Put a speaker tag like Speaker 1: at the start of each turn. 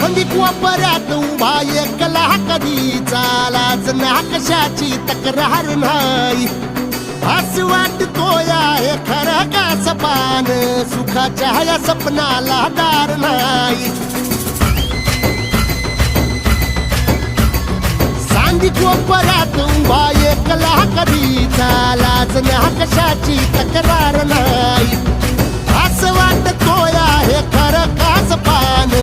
Speaker 1: सांगली कोपऱ्यात उभा एकला कधी चालाच ना कशाची तक्रार नाही असं वाटतोय हे खरं का सपान सुखाच्या या सपनाला दार नाही सांगली कोपऱ्यात उभा एकला कधी चालाच ना कशाची तक्रार नाही असं वाटतोय हे खरं